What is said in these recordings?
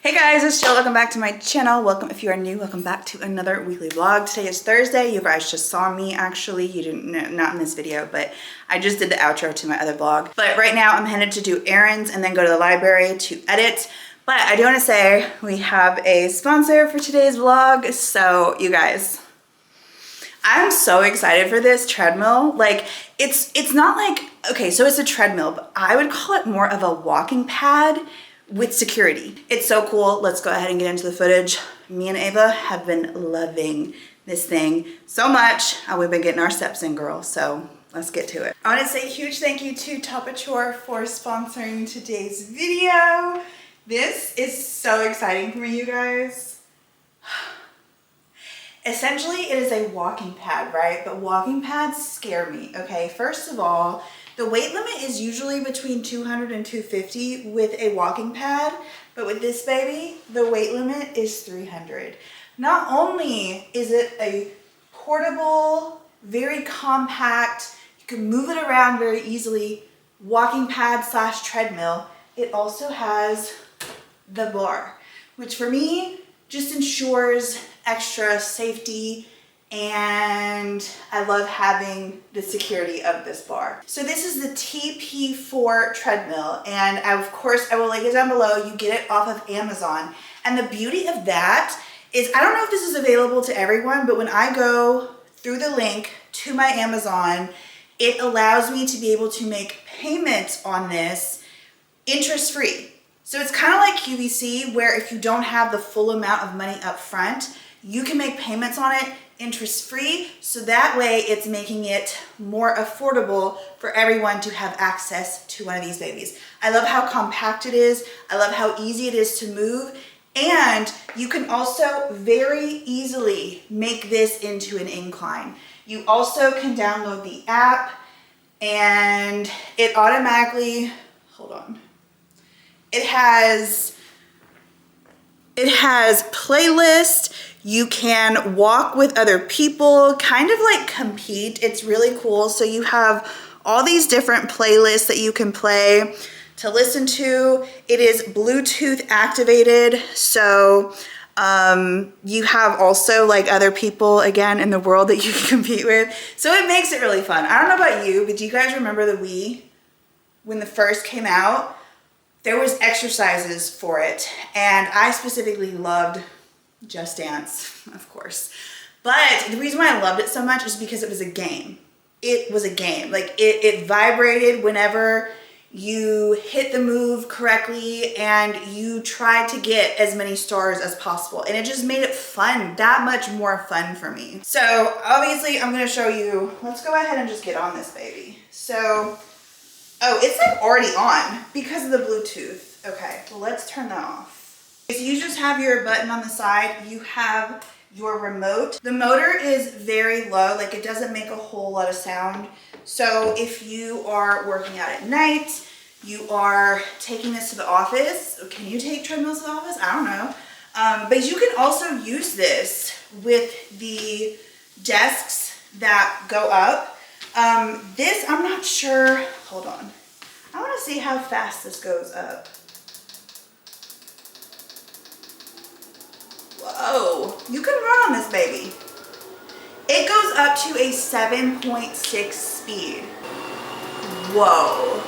Hey guys, it's Jill. Welcome back to my channel. Welcome if you are new. Welcome back to another weekly vlog. Today is Thursday. You guys just saw me actually. You didn't know, not in this video, but I just did the outro to my other vlog. But right now I'm headed to do errands and then go to the library to edit. But I do want to say we have a sponsor for today's vlog. So you guys, I'm so excited for this treadmill. Like it's not like, okay, so it's a treadmill, but I would call it more of a walking pad with security. It's so cool. Let's go ahead and get into the footage. Me and Ava have been loving this thing so much. We've been getting our steps in, girl. So let's get to it. I want to say a huge thank you to TP4 for sponsoring today's video. This is so exciting for me, you guys. Essentially, it is a walking pad, right? But walking pads scare me, okay? First of all, the weight limit is usually between 200 and 250 with a walking pad, but with this baby, the weight limit is 300. Not only is it a portable, very compact, you can move it around very easily, walking pad slash treadmill, it also has the bar, which for me just ensures extra safety, and I love having the security of this bar. So this is the TP4 treadmill, and of course I will link it down below. You get it off of Amazon, and the beauty of that is, I don't know if this is available to everyone, but when I go through the link to my Amazon, it allows me to be able to make payments on this interest-free. So it's kind of like QVC, where if you don't have the full amount of money up front, you can make payments on it interest-free, so that way it's making it more affordable for everyone to have access to one of these babies. I love how compact it is. I love how easy it is to move, and you can also very easily make this into an incline. You also can download the app, and it automatically, hold on, it has playlist. You can walk with other people, kind of like compete. It's really cool. So you have all these different playlists that you can play to listen to. It is Bluetooth activated. So you have also like other people again in the world that you can compete with. So it makes it really fun. I don't know about you, but do you guys remember the Wii when the first came out? There was exercises for it, and I specifically loved Just Dance, of course. But the reason why I loved it so much is because it was a game. It was a game. Like it vibrated whenever you hit the move correctly, and you tried to get as many stars as possible. And it just made it fun, that much more fun for me. So obviously I'm gonna show you, let's go ahead and just get on this baby. So, oh, it's like already on because of the Bluetooth. Okay, well let's turn that off. So you just have your button on the side, you have your remote. The motor is very low, like it doesn't make a whole lot of sound. So if you are working out at night, you are taking this to the office. Can you take treadmills to the office? I don't know. But you can also use this with the desks that go up. This, I'm not sure, hold on. I wanna see how fast this goes up. Whoa, you can run on this baby. It goes up to a 7.6 speed. Whoa.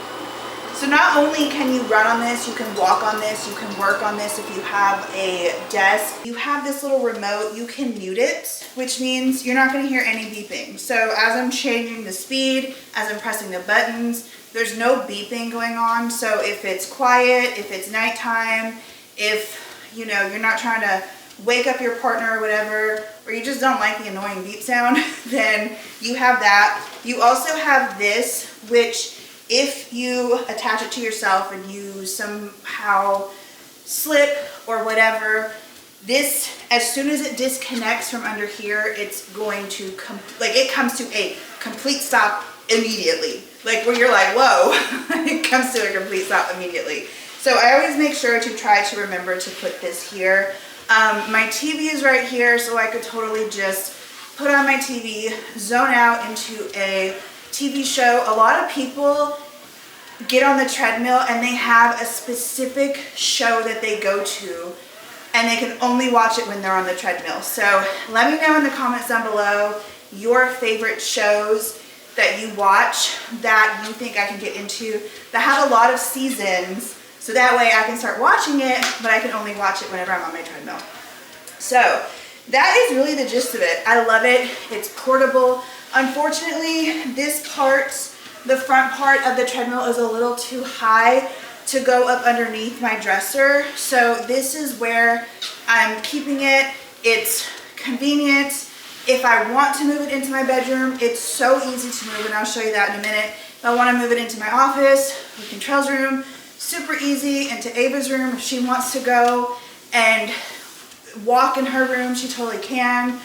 So not only can you run on this, you can walk on this, you can work on this if you have a desk. You have this little remote, you can mute it, which means you're not gonna hear any beeping. So as I'm changing the speed, as I'm pressing the buttons, there's no beeping going on. So if it's quiet, if it's nighttime, if you know, you're not trying to wake up your partner or whatever, or you just don't like the annoying beep sound, then you have that. You also have this, which if you attach it to yourself and you somehow slip or whatever, this, as soon as it disconnects from under here, it's going to it comes to a complete stop immediately. Like where you're like, whoa, it comes to a complete stop immediately. So I always make sure to try to remember to put this here. My TV is right here, so I could totally just put on my TV, zone out into a TV show. A lot of people get on the treadmill and they have a specific show that they go to, and they can only watch it when they're on the treadmill. So let me know in the comments down below your favorite shows that you watch that you think I can get into that have a lot of seasons, so that way I can start watching it, but I can only watch it whenever I'm on my treadmill. So that is really the gist of it. I love it. It's portable. Unfortunately, this part, the front part of the treadmill, is a little too high to go up underneath my dresser. So this is where I'm keeping it. It's convenient. If I want to move it into my bedroom, it's so easy to move, and I'll show you that in a minute. If I want to move it into my office or Contrell's room, super easy. Into Ava's room, if she wants to go and walk in her room, she totally can.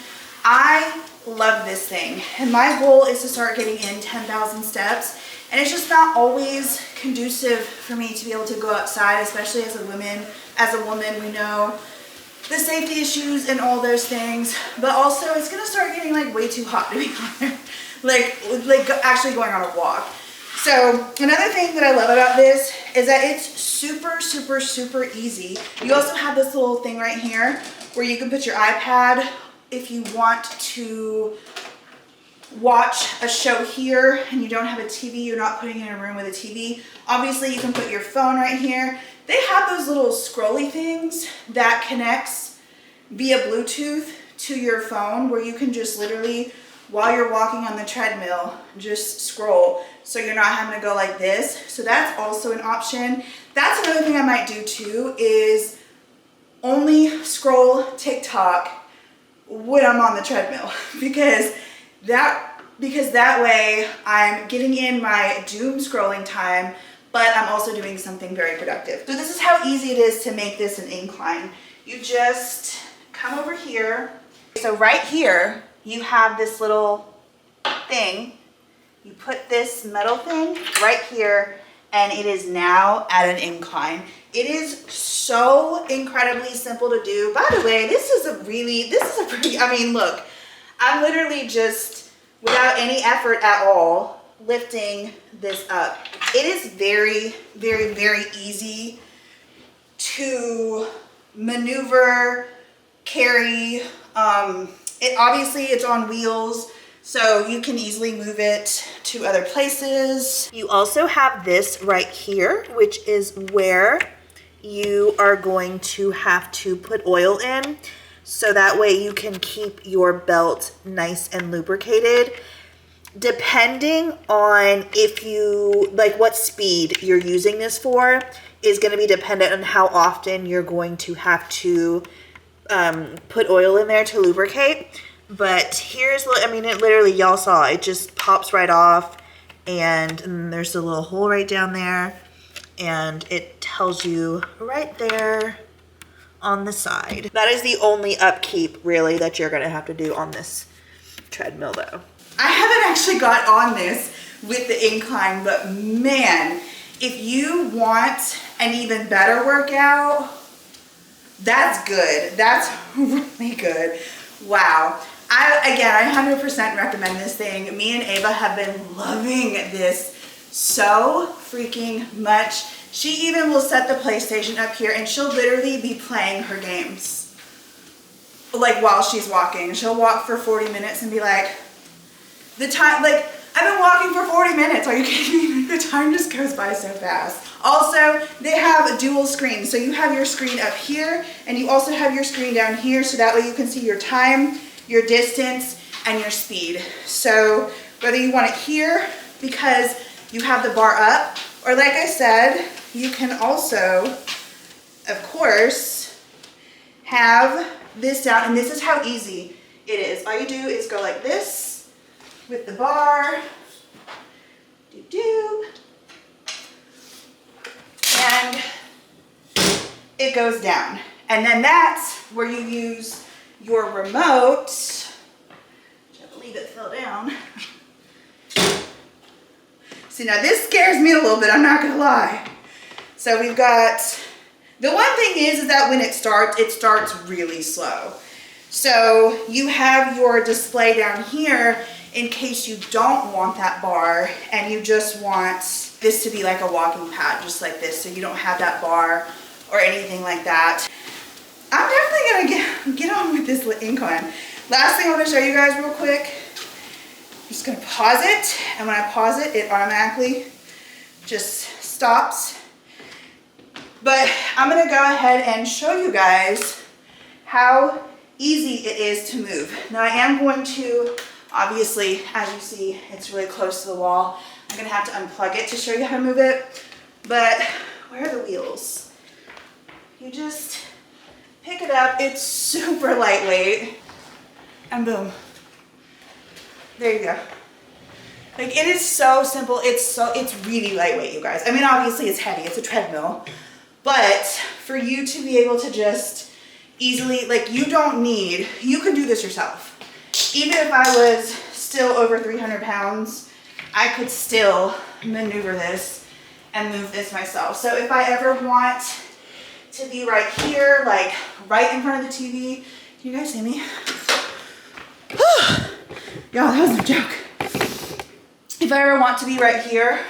I love this thing, and my goal is to start getting in 10,000 steps, and it's just not always conducive for me to be able to go outside, especially as a woman. As a woman, we know the safety issues and all those things, but also it's gonna start getting like way too hot to be honest, like actually going on a walk. So another thing that I love about this is that it's super easy. You also have this little thing right here where you can put your iPad if you want to watch a show here and you don't have a TV, you're not putting it in a room with a TV. Obviously you can put your phone right here. They have those little scrolly things that connects via Bluetooth to your phone, where you can just literally, while you're walking on the treadmill, just scroll. So you're not having to go like this. So that's also an option. That's another thing I might do too, is only scroll TikTok when I'm on the treadmill, because that way I'm getting in my doom scrolling time, but I'm also doing something very productive. So this is how easy it is to make this an incline. You just come over here. So right here, you have this little thing. You put this metal thing right here, and it is now at an incline. It is so incredibly simple to do. By the way, this is a pretty, I mean, look, I'm literally just, without any effort at all, lifting this up. It is very easy to maneuver, carry. Obviously it's on wheels, so you can easily move it to other places. You also have this right here, which is where you are going to have to put oil in, so that way you can keep your belt nice and lubricated. Depending on if you, like what speed you're using this for, is going to be dependent on how often you're going to have to put oil in there to lubricate. But here's, I mean, it literally, y'all saw, it just pops right off, and there's a little hole right down there, and it tells you right there on the side. That is the only upkeep really that you're gonna have to do on this treadmill though. I haven't actually got on this with the incline, but man, if you want an even better workout, that's good. That's really good. Wow. I 100% recommend this thing. Me and Ava have been loving this so freaking much. She even will set the PlayStation up here, and she'll literally be playing her games like while she's walking. She'll walk for 40 minutes and be like, the time, like, I've been walking for 40 minutes. Are you kidding me? The time just goes by so fast. Also, they have dual screens. So you have your screen up here, and you also have your screen down here, so that way you can see your time, your distance, and your speed. So whether you want it here because you have the bar up, or like I said, you can also, of course, have this down, and this is how easy it is. All you do is go like this with the bar, and it goes down. And then that's where you use your remote. I believe it fell down. See, now this scares me a little bit, I'm not gonna lie. So we've got, the one thing is that when it starts really slow. So you have your display down here in case you don't want that bar and you just want this to be like a walking pad, just like this, so you don't have that bar or anything like that. I'm definitely gonna get on with this incline. Last thing I want to show you guys real quick. I'm just gonna pause it, and when I pause it, it automatically just stops. But I'm gonna go ahead and show you guys how easy it is to move. Now I am going to, obviously, as you see, it's really close to the wall. I'm gonna have to unplug it to show you how to move it. But where are the wheels? You just pick it up. It's super lightweight, and boom, there you go. Like, it is so simple. It's really lightweight, you guys. I mean, obviously it's heavy, it's a treadmill, but for you to be able to just easily, like, you can do this yourself. Even if I was still over 300 pounds, I could still maneuver this and move this myself. So if I ever want to be right here, like right in front of the TV, can you guys see me? Y'all, that was a joke. If I ever want to be right here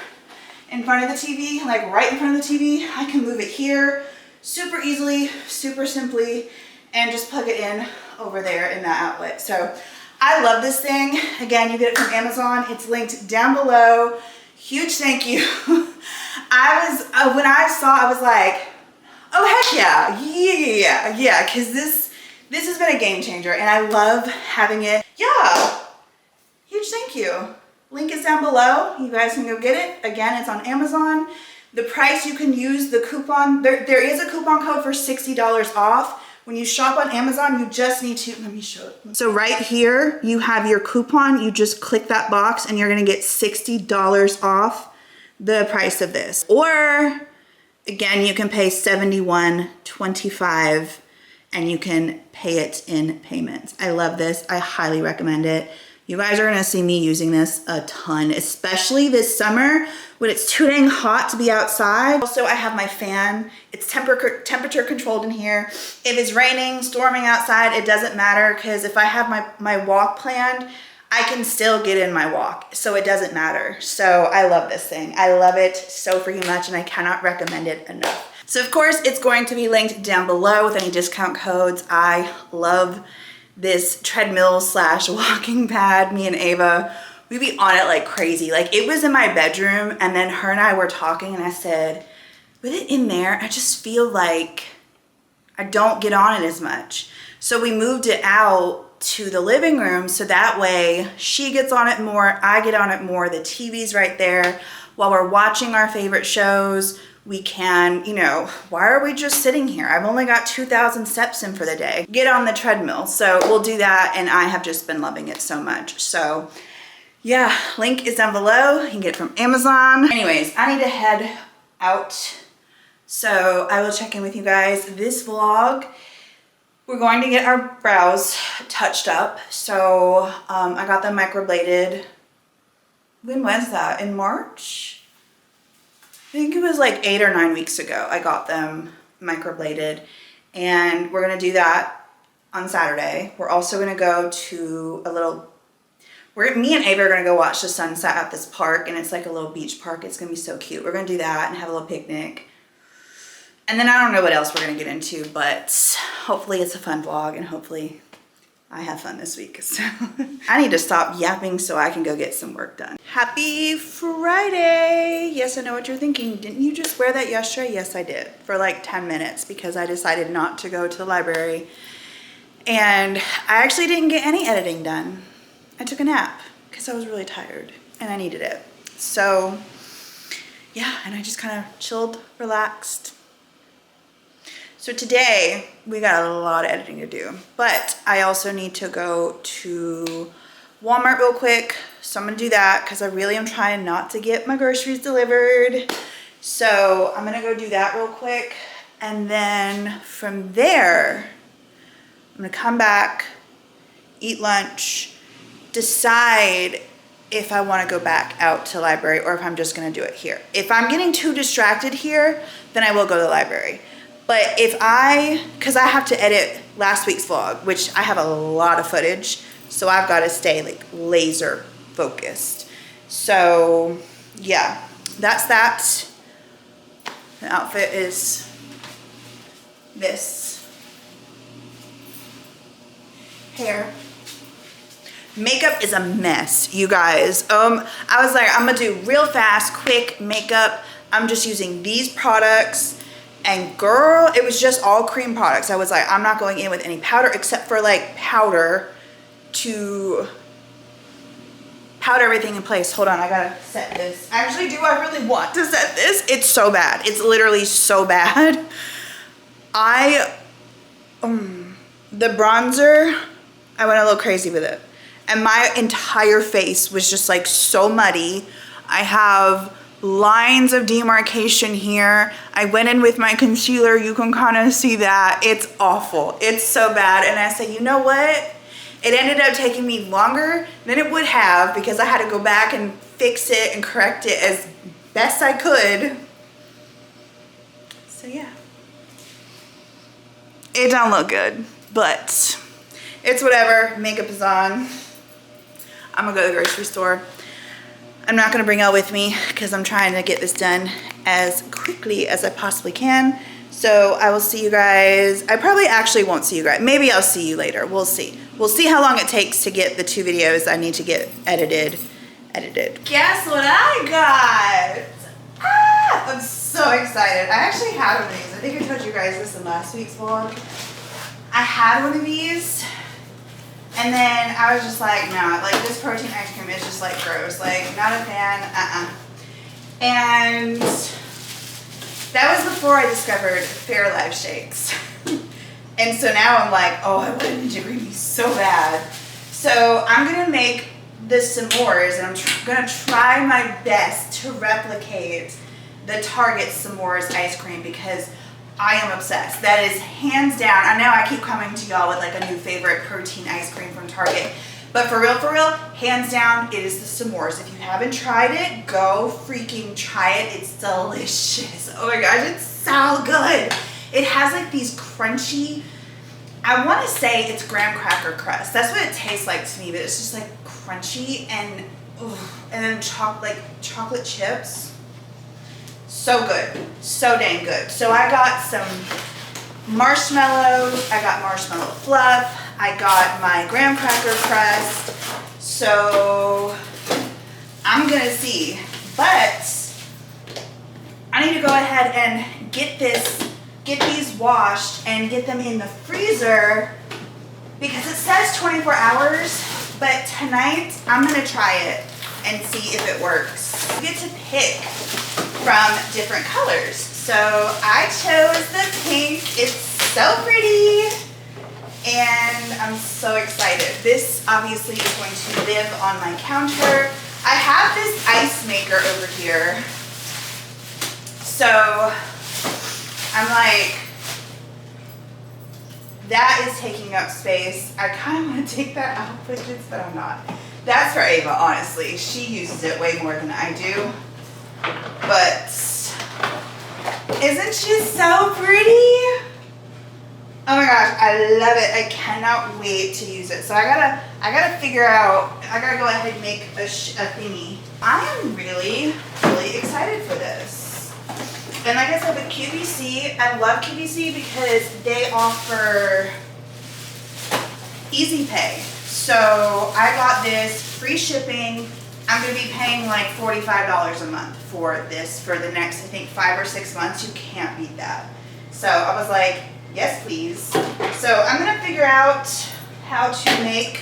in front of the TV, like right in front of the TV, I can move it here super easily, super simply, and just plug it in over there in that outlet. So I love this thing. Again, you get it from Amazon. It's linked down below. Huge thank you. when I saw, I was like, oh heck yeah, because this has been a game changer, and I love having it. Yeah, huge thank you. Link is down below. You guys can go get it. Again, it's on Amazon. The price, you can use the coupon. There is a coupon code for $60 off. When you shop on Amazon, you just need to, let me show it. So right here, you have your coupon. You just click that box and you're gonna get $60 off the price of this. Or again, you can pay $71.25 and you can pay it in payments. I love this. I highly recommend it. You guys are gonna see me using this a ton, especially this summer when it's too dang hot to be outside. Also, I have my fan. It's temperature controlled in here. If it's raining, storming outside, it doesn't matter, because if I have my walk planned, I can still get in my walk, so it doesn't matter. So I love this thing. I love it so freaking much, and I cannot recommend it enough. So of course, it's going to be linked down below with any discount codes. I love this treadmill / walking pad. Me and Ava, we be on it like crazy. Like, it was in my bedroom, and then her and I were talking, and I said, with it in there, I just feel like I don't get on it as much. So we moved it out to the living room, so that way she gets on it more, I get on it more. The TV's right there. While we're watching our favorite shows, we can, you know, why are we just sitting here? I've only got 2,000 steps in for the day. Get on the treadmill. So we'll do that, and I have just been loving it so much. So yeah, link is down below. You can get it from Amazon. Anyways, I need to head out, so I will check in with you guys. This vlog, we're going to get our brows touched up. So I got them microbladed. When was that? In March? I think it was like 8 or 9 weeks ago I got them microbladed, and we're gonna do that on Saturday. We're also gonna go to me and Ava are gonna go watch the sunset at this park, and it's like a little beach park. It's gonna be so cute. We're gonna do that and have a little picnic. And then I don't know what else we're gonna get into, but hopefully it's a fun vlog, and hopefully I have fun this week. So I need to stop yapping so I can go get some work done. Happy Friday. Yes, I know what you're thinking. Didn't you just wear that yesterday? Yes, I did, for like 10 minutes because I decided not to go to the library. And I actually didn't get any editing done. I took a nap because I was really tired and I needed it. So yeah, and I just kind of chilled, relaxed. So today we got a lot of editing to do, but I also need to go to Walmart real quick. So I'm gonna do that because I really am trying not to get my groceries delivered. So I'm gonna go do that real quick. And then from there, I'm gonna come back, eat lunch, decide if I wanna go back out to the library or if I'm just gonna do it here. If I'm getting too distracted here, then I will go to the library. But because I have to edit last week's vlog, which I have a lot of footage, so I've got to stay like laser focused. So yeah, that's that. The outfit is this. Hair. Makeup is a mess, you guys. I was like, I'm gonna do real fast, quick makeup. I'm just using these products. And girl, it was just all cream products. I was like, I'm not going in with any powder except for like powder to powder everything in place. Hold on, I gotta set this. Actually, do I really want to set this? It's so bad. It's literally so bad. The bronzer, I went a little crazy with it. And my entire face was just like so muddy. I have lines of demarcation here. I went in with my concealer. You can kind of see that. It's awful. It's so bad. And I said, you know what? It ended up taking me longer than it would have because I had to go back and fix it and correct it as best I could. So yeah. It don't look good, but it's whatever. Makeup is on. I'm gonna go to the grocery store. I'm not gonna bring Elle with me because I'm trying to get this done as quickly as I possibly can. So I will see you guys. I probably actually won't see you guys. Maybe I'll see you later. We'll see. We'll see how long it takes to get the 2 videos I need to get edited. Guess what I got? Ah, I'm so excited. I actually had one of these. I think I told you guys this in last week's vlog. I had one of these. And then I was just like, nah, like this protein ice cream is just like gross. Like, not a fan, And that was before I discovered Fairlife shakes. And so now I'm like, oh, I want a Ninja Creami so bad. So I'm gonna make the s'mores and I'm gonna try my best to replicate the Target s'mores ice cream because I am obsessed. That is hands down. I know I keep coming to y'all with like a new favorite protein ice cream from Target. But for real, hands down, it is the s'mores. If you haven't tried it, go freaking try it. It's delicious. Oh my gosh, it's so good. It has like these crunchy, I want to say it's graham cracker crust. That's what it tastes like to me, but it's just like crunchy and then chocolate chips. So good, so dang good. So I got some marshmallow, I got marshmallow fluff, I got my graham cracker crust. So I'm gonna see, but I need to go ahead and get these washed and get them in the freezer because it says 24 hours, but tonight I'm gonna try it and see if it works. You get to pick from different colors. So I chose the pink. It's so pretty and I'm so excited. This obviously is going to live on my counter. I have this ice maker over here. So I'm like, that is taking up space. I kind of want to take that out, but I'm not. That's for Ava, honestly. She uses it way more than I do. But isn't she so pretty? Oh my gosh, I love it. I cannot wait to use it. So I gotta figure out, I gotta go ahead and make a thingy. I am really, really excited for this. And like I said, with QVC, I love QVC because they offer easy pay. So I got this free shipping. I'm gonna be paying like $45 a month for this for the next, I think, 5 or 6 months. You can't beat that. So I was like, yes, please. So I'm gonna figure out how to make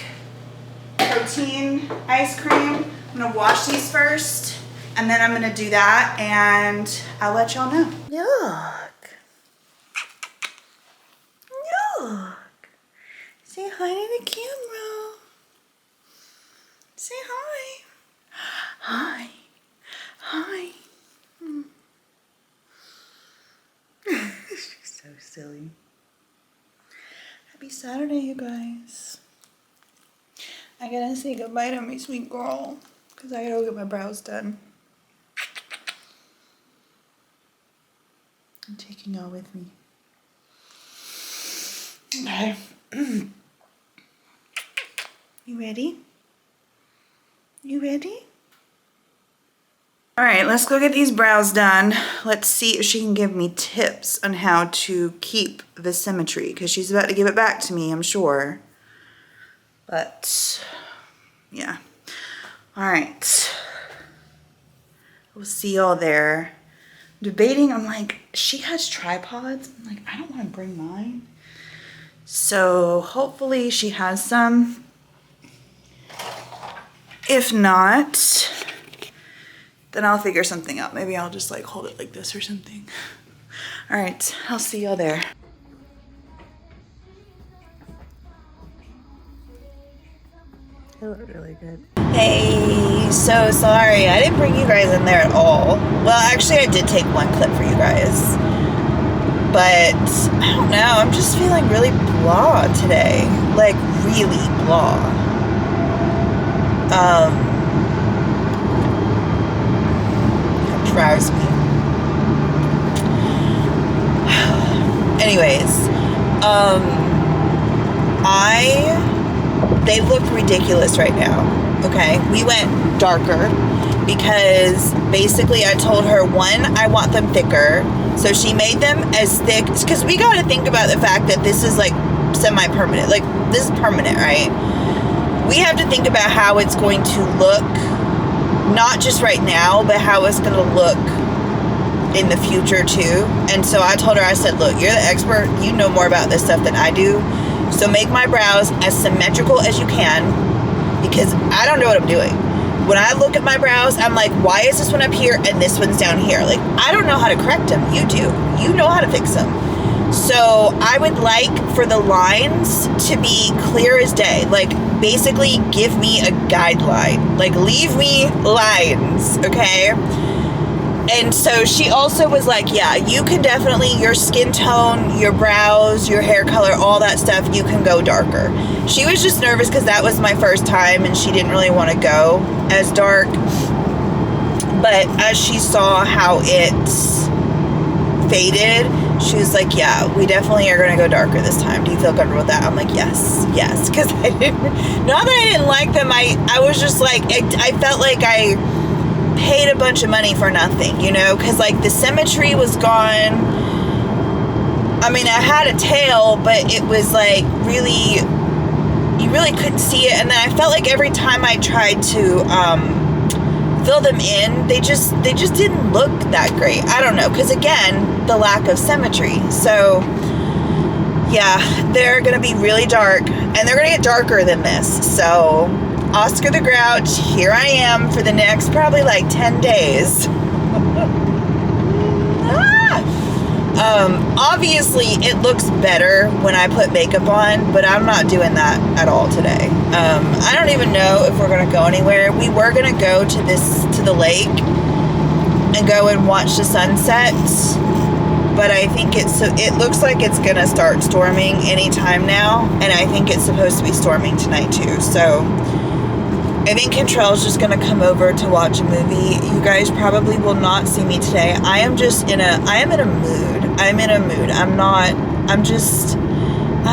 protein ice cream. I'm gonna wash these first, and then I'm gonna do that, and I'll let y'all know. Look. Look. Say hi to the camera. Say hi. Hi. Hi. She's so silly. Happy Saturday, you guys. I gotta say goodbye to my sweet girl because I gotta go get my brows done. I'm taking y'all with me. Okay. You ready? You ready? All right, let's go get these brows done. Let's see if she can give me tips on how to keep the symmetry, because she's about to give it back to me, I'm sure. But, yeah. All right. We'll see y'all there. Debating, I'm like, she has tripods. I'm like, I don't want to bring mine. So hopefully she has some. If not, then I'll figure something out. Maybe I'll just like hold it like this or something. All right, I'll see y'all there. They look really good. Hey, so sorry. I didn't bring you guys in there at all. Well, actually I did take one clip for you guys. But I don't know, I'm just feeling really blah today. Like really blah. It drives me. Anyways, they look ridiculous right now. Okay, we went darker because basically I told her, one, I want them thicker. So she made them as thick, because we got to think about the fact that this is like semi-permanent. Like this is permanent, right? We have to think about how it's going to look, not just right now, but how it's going to look in the future too. And so I told her, I said, look, you're the expert. You know more about this stuff than I do. So make my brows as symmetrical as you can, because I don't know what I'm doing. When I look at my brows, I'm like, why is this one up here and this one's down here? Like, I don't know how to correct them. You do. You know how to fix them. So I would like for the lines to be clear as day. Like, basically give me a guideline. Like, leave me lines, okay? And so she also was like, yeah, you can definitely, your skin tone, your brows, your hair color, all that stuff, you can go darker. She was just nervous because that was my first time and she didn't really want to go as dark. But as she saw how it faded, she was like, yeah, we definitely are going to go darker this time. Do you feel comfortable with that? I'm like, yes. Because I didn't, not that I didn't like them, I was just like, I felt like I paid a bunch of money for nothing, you know, because like the symmetry was gone. I mean, I had a tail, but it was like really, you really couldn't see it. And then I felt like every time I tried to fill them in, they just didn't look that great. I don't know, because again, the lack of symmetry. So yeah, they're gonna be really dark, and they're gonna get darker than this. So Oscar the Grouch, here I am for the next probably like 10 days. Obviously it looks better when I put makeup on, but I'm not doing that at all today. I don't even know if we're gonna go anywhere. We were gonna go to the lake and go and watch the sunset, but I think it looks like it's gonna start storming anytime now, and I think it's supposed to be storming tonight too. So I think Control's just gonna come over to watch a movie. You guys probably will not see me today. I am in a mood. I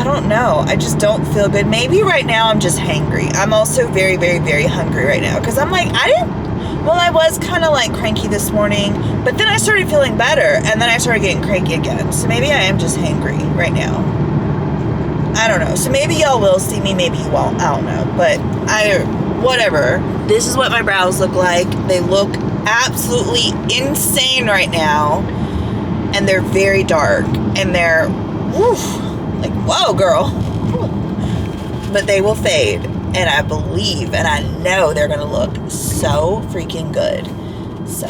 don't know. I just don't feel good. Maybe right now I'm just hangry. I'm also very, very, very hungry right now. Because I'm like, I was kind of like cranky this morning, but then I started feeling better, and then I started getting cranky again. So maybe I am just hangry right now. I don't know. So maybe y'all will see me, maybe you won't. I don't know. But whatever. This is what my brows look like. They look absolutely insane right now. And they're very dark. And they're, woof, like, whoa, girl. But they will fade. And I believe and I know they're going to look so freaking good. So,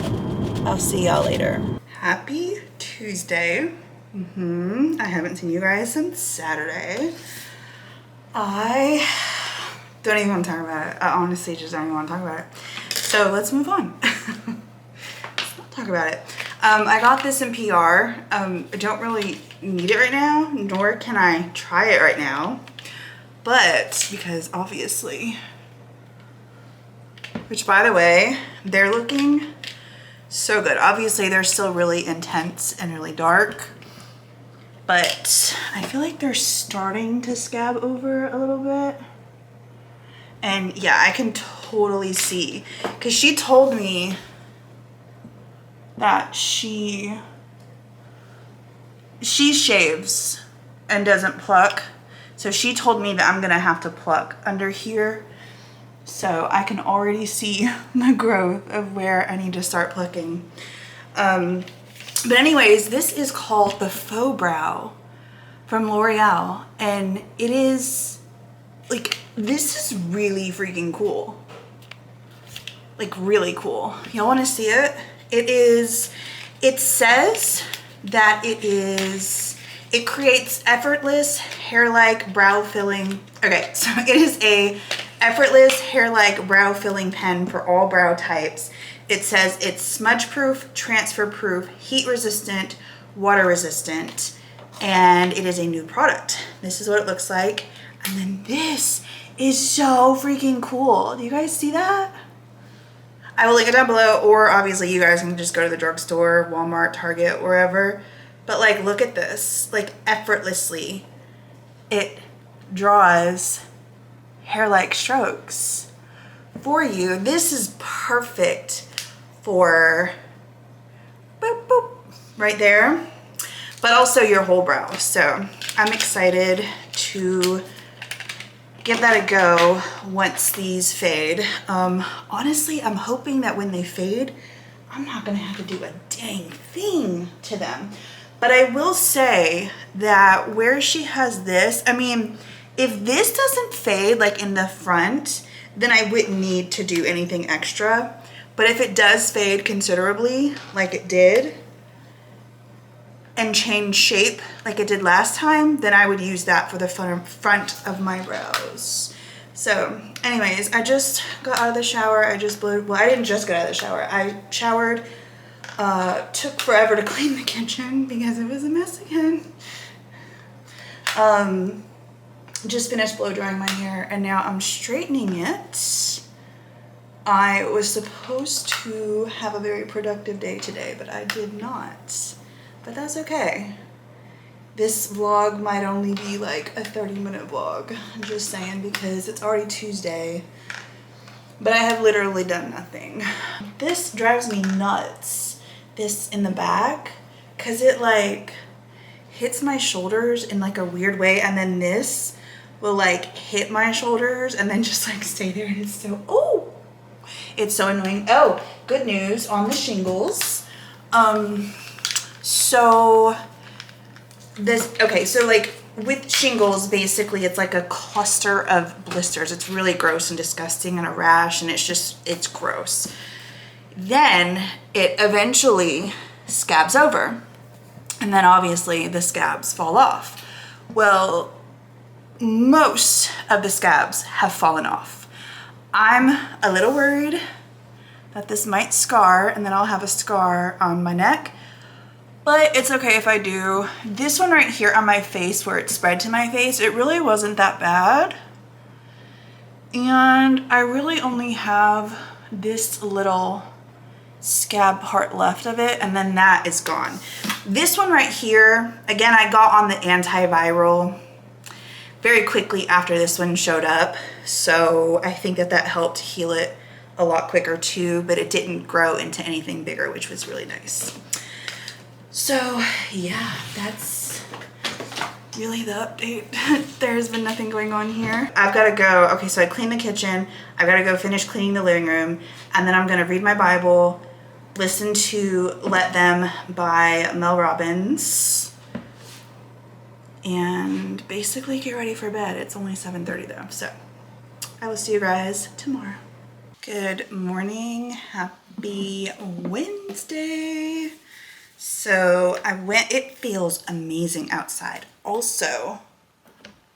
I'll see y'all later. Happy Tuesday. I haven't seen you guys since Saturday. I don't even want to talk about it. I honestly just don't even want to talk about it. So let's move on. Let's not talk about it. I got this in PR. I don't really need it right now, nor can I try it right now. But because obviously, which by the way, they're looking so good. Obviously they're still really intense and really dark, but I feel like they're starting to scab over a little bit. And yeah, I can totally see, because she told me that she shaves and doesn't pluck. So she told me that I'm gonna have to pluck under here. So I can already see the growth of where I need to start plucking. But anyways, this is called the Faux Brow from L'Oreal. And it is, like, this is really freaking cool. Like, really cool. Y'all wanna see it? It says that it creates effortless hair-like brow filling. Okay, so it is a effortless hair-like brow filling pen for all brow types. It says it's smudge-proof, transfer-proof, heat-resistant, water-resistant, and it is a new product. This is what it looks like. And then this is so freaking cool. Do you guys see that? I will link it down below, or obviously you guys can just go to the drugstore, Walmart, Target, wherever. But like, look at this, like effortlessly, it draws hair-like strokes for you. This is perfect for boop, boop, right there, but also your whole brow. So I'm excited to give that a go once these fade. Honestly, I'm hoping that when they fade, I'm not gonna have to do a dang thing to them. But I will say that where she has this, I mean, if this doesn't fade like in the front, then I wouldn't need to do anything extra. But if it does fade considerably, like it did, and change shape like it did last time, then I would use that for the front of my brows. So anyways, I just got out of the shower. I just blowed, well, I didn't just get out of the shower. I showered, took forever to clean the kitchen because it was a mess again. Just finished blow drying my hair and now I'm straightening it. I was supposed to have a very productive day today, but I did not. But that's okay. This vlog might only be like a 30-minute vlog. I'm just saying, because it's already Tuesday, but I have literally done nothing. This drives me nuts, this in the back, because it like hits my shoulders in like a weird way, and then this will like hit my shoulders and then just like stay there, and it's so, oh, it's so annoying. Oh, good news on the shingles. So this, okay, so like with shingles, basically it's like a cluster of blisters. It's really gross and disgusting and a rash, and it's gross. Then it eventually scabs over, and then obviously the scabs fall off. Well, most of the scabs have fallen off. I'm a little worried that this might scar, and then I'll have a scar on my neck. But it's okay if I do. This one right here on my face, where it spread to my face, it really wasn't that bad. And I really only have this little scab part left of it, and then that is gone. This one right here, again, I got on the antiviral very quickly after this one showed up. So I think that helped heal it a lot quicker too, but it didn't grow into anything bigger, which was really nice. So yeah, that's really the update. There's been nothing going on here. I've got to go. Okay, so I cleaned the kitchen. I've got to go finish cleaning the living room, and then I'm going to read my Bible, listen to Let Them by Mel Robbins, and basically get ready for bed. It's only 7:30 though, so I will see you guys tomorrow. Good morning. Happy Wednesday. So I went, it feels amazing outside. Also,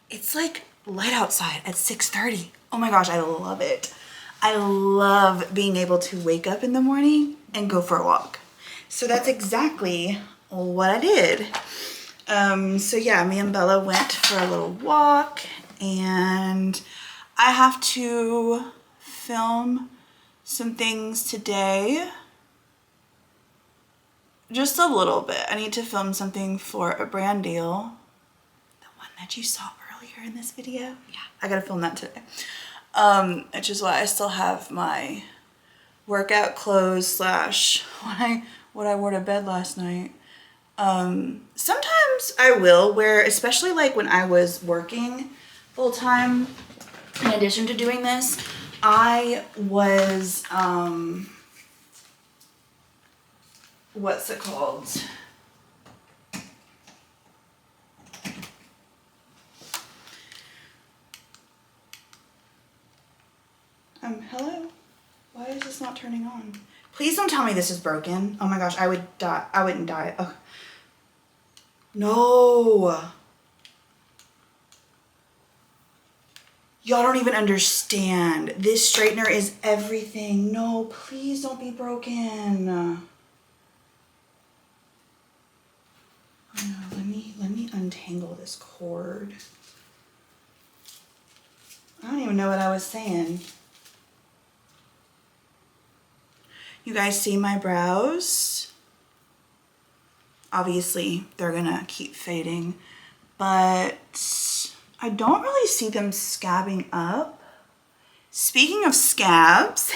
it's like light outside at 6:30. Oh my gosh, I love it. I love being able to wake up in the morning and go for a walk. So that's exactly what I did. So yeah, me and Bella went for a little walk, and I have to film some things today. Just a little bit. I need to film something for a brand deal. The one that you saw earlier in this video. Yeah, I gotta film that today. Which is why I still have my workout clothes slash what I wore to bed last night. Sometimes I will wear, especially like when I was working full time, in addition to doing this, I was, what's it called? Hello? Why is this not turning on? Please don't tell me this is broken. Oh my gosh, I would die. I wouldn't die. Oh. No. Y'all don't even understand. This straightener is everything. No, please don't be broken. Oh no, let me untangle this cord. I don't even know what I was saying. You guys see my brows? Obviously, they're gonna keep fading, but I don't really see them scabbing up. Speaking of scabs,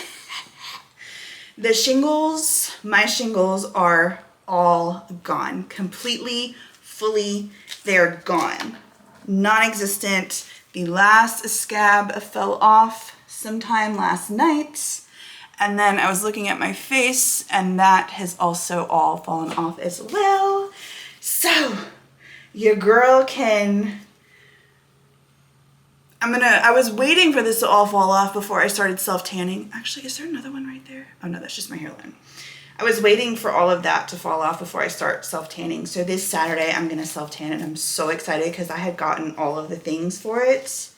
the shingles, my shingles are all gone. Completely, fully, they're gone. Non-existent. The last scab fell off sometime last night. And then I was looking at my face and that has also all fallen off as well. So your girl can, I was waiting for this to all fall off before I started self-tanning. Actually, is there another one right there? Oh no, that's just my hairline. I was waiting for all of that to fall off before I start self-tanning. So this Saturday I'm gonna self-tan and I'm so excited because I had gotten all of the things for it.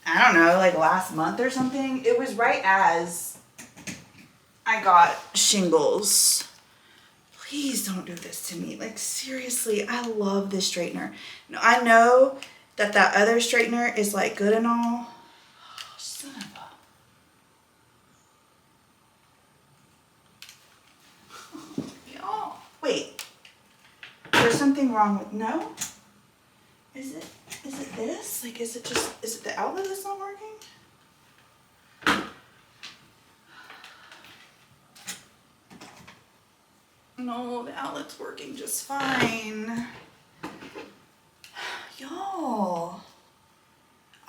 I don't know, like last month or something. It was right as I got shingles. Please don't do this to me. Like seriously, I love this straightener. Now, I know that that other straightener is like good and all. Oh, son of a... Y'all, wait. There's something wrong with, no? Is it this? Like, is it the outlet that's not working? No, the outlet's working just fine. Y'all,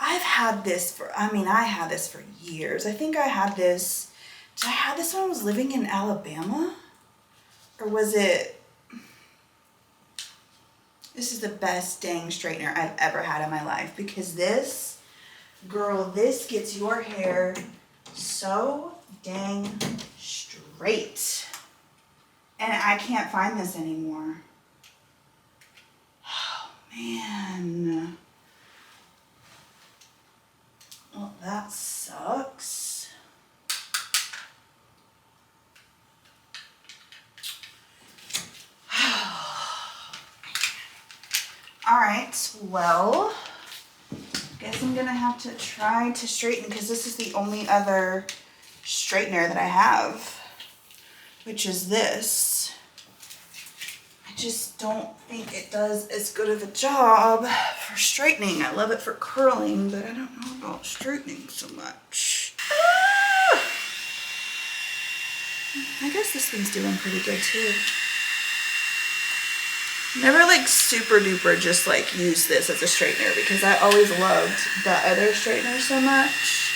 I've had this for, I had this for years. I think I had this, did I have this when I was living in Alabama? Or was it, this is the best dang straightener I've ever had in my life because this, girl, this gets your hair so dang straight. And I can't find this anymore. Oh, man. Well, that sucks. All right, well, guess I'm gonna have to try to straighten because this is the only other straightener that I have, which is this. I just don't think it does as good of a job for straightening. I love it for curling, but I don't know about straightening so much. Ah! I guess this one's doing pretty good too. Never like super duper just like use this as a straightener because I always loved that other straightener so much.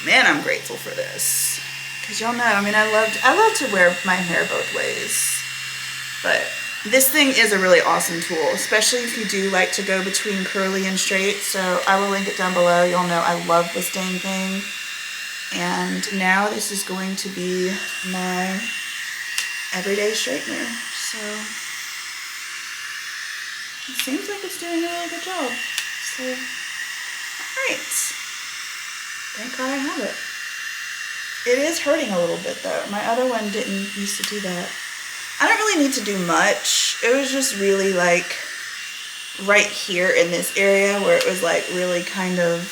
Man, I'm grateful for this. Cause y'all know, I love to wear my hair both ways. But this thing is a really awesome tool, especially if you do like to go between curly and straight. So I will link it down below. Y'all know I love this dang thing. And now this is going to be my everyday straightener. So it seems like it's doing a really good job. So, all right. Thank God I have it. It is hurting a little bit though. My other one didn't used to do that. I don't really need to do much. It was just really like right here in this area where it was like really kind of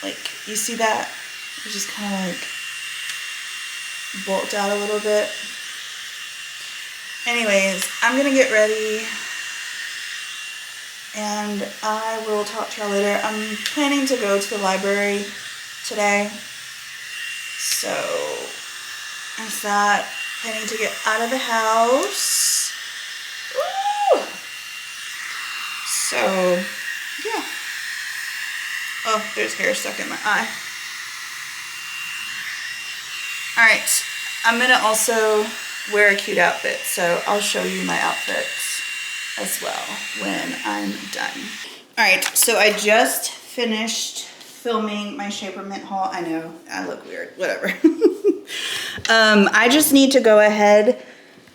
like, you see that? It just kind of like bulked out a little bit. Anyways, I'm gonna get ready and I will talk to y'all later. I'm planning to go to the library today. So is that I need to get out of the house. Woo! So, yeah. Oh, there's hair stuck in my eye. All right, I'm gonna also wear a cute outfit, so I'll show you my outfits as well when I'm done. All right, so I just finished filming my Shaper Mint haul. I know, I look weird, whatever. I just need to go ahead,